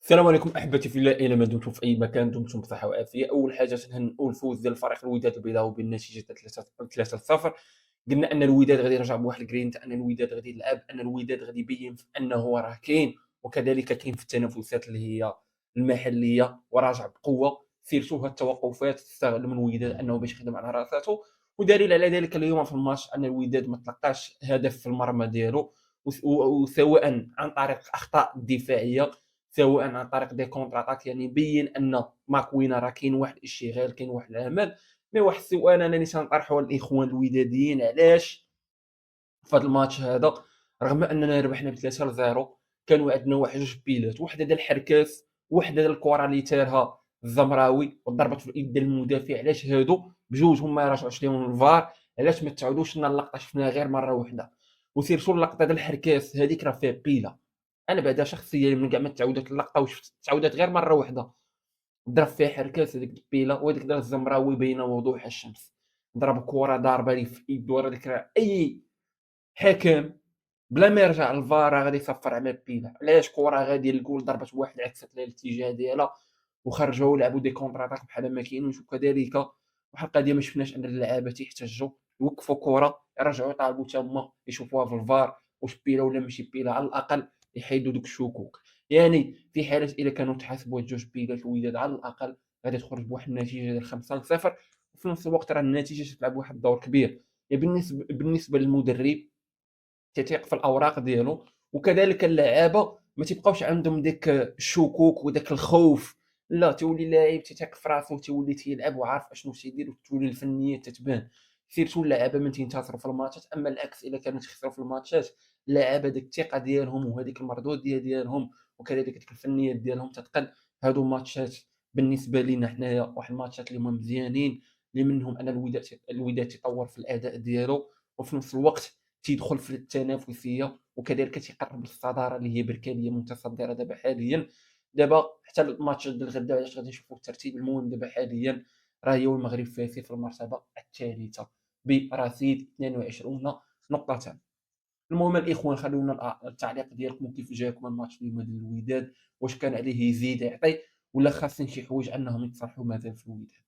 السلام عليكم احبتي في الله، اينما دمتم في اي مكان دمتم بصحه وعافيه. اول حاجه تنهنئوا الفوز ديال فريق الوداد البيضاوي بالنتيجه 3-0. قلنا ان الوداد غادي يرجع بواحد الجرينت، ان الوداد غادي يلعب، ان الوداد غادي يبين انه راه كاين، وكذلك كاين في التنافسات اللي هي المحليه وراجع بقوه. سيرتو هاد التوقفات استغل من الوداد انه باش يخدم على راساته، ودليل على ذلك اليوم في الماتش ان الوداد ما تلقاش هدف في المرمى ديالو، وسواء عن طريق الاخطاء الدفاعيه سواء عن طريق دي كونتر اتاك. يعني بين ان ماكوينا راه كاين واحد الاشتغال، كاين واحد العمل. مي واحد السؤال انني تنطرحه للاخوان الوداديين: علاش في هذا الماتش هذا رغم اننا ربحنا ب 3-0 كانوا عندنا واحد جوج بيلات، وحده ديال الحركاس، وحده ديال الكره اللي تارها الزمراوي وضربت في الايد ديال المدافع؟ علاش هادو بجوج هما يراجعوش ليهم الفار؟ علاش ما تعودوش لنا اللقطه شفناها غير مره واحده؟ وسيرتو اللقطه ديال الحركاس هذيك راه فيها بيله. انا بعدا شخصيا من كاع ما تعاودت اللقطه وشفت تعاودت غير مره واحده، ضرب فيها حركاس هذيك البيله، وهذيك ديال الزمراوي باينه وضوح الشمس. ضرب كره ضاربه لي في ايد، ورا ديك راه اي حكم بلا ما يرجع للفار راه غادي يصفر على بيلا. علاش كره غاديه للجول ضربت واحد عكست لها الاتجاه ديالها وخرجوا ولعبوا دي كونتر اتاك بحال ما كاينوش؟ وكذلك واحد القضيه ما شفناش ان اللعابه تيحتجوا يوقفوا كره، يرجعوا يطالبوا حتى هما يشوفوها في الفار واش بيلا ولا ماشي بيلا، على الاقل يحيدوا دوك الشكوك. يعني في حاله اذا كانوا تحاسبوا هاد جوج بيلات الوداد على الاقل غادي تخرج بواحد النتيجه ديال 5-0. وفي نفس الوقت راه النتيجه تلعب واحد الدور كبير. يعني بالنسبه للمدرب تيثيق في الاوراق ديالو، وكذلك اللعابه ما تيبقاوش عندهم ديك الشكوك وداك الخوف. لا، تولي لاعب تيثيق في راسو، تولي تيلعب وعارف اشنو تيدير، وتولي الفنيه تتبان. سيرتو اللعابه من تينتصروا في الماتشات، اما العكس الا كانوا تيخسروا في الماتشات اللعابه ديك الثقه ديالهم وهذيك المردوديه ديالهم وكذلك ديك الفنيات ديالهم تتقل. هادو ماتشات بالنسبه لينا حنايا واحد الماتشات اللي هما مزيانين، اللي منهم ان الوداد تطور في الاداء ديالو، وفي نفس الوقت تيدخل في التنافسيه، وكذلك تيقرب للصداره اللي هي بركانيه متصدره دابا حاليا. دابا حتى الماتش ديال الغدا علاش غادي نشوفوا الترتيب المهم دابا حاليا، راه هي والمغرب فاسي في المرتبه الثالثه برصيد 22 نقطه. المهم الاخوان خلونا التعليق ديالكم كيف جاكم الماتش اليوم ديال الوداد، واش كان عليه يزيد يعطي ولا خاصين شي حوايج انهم يتصلحوا مازال في الوداد؟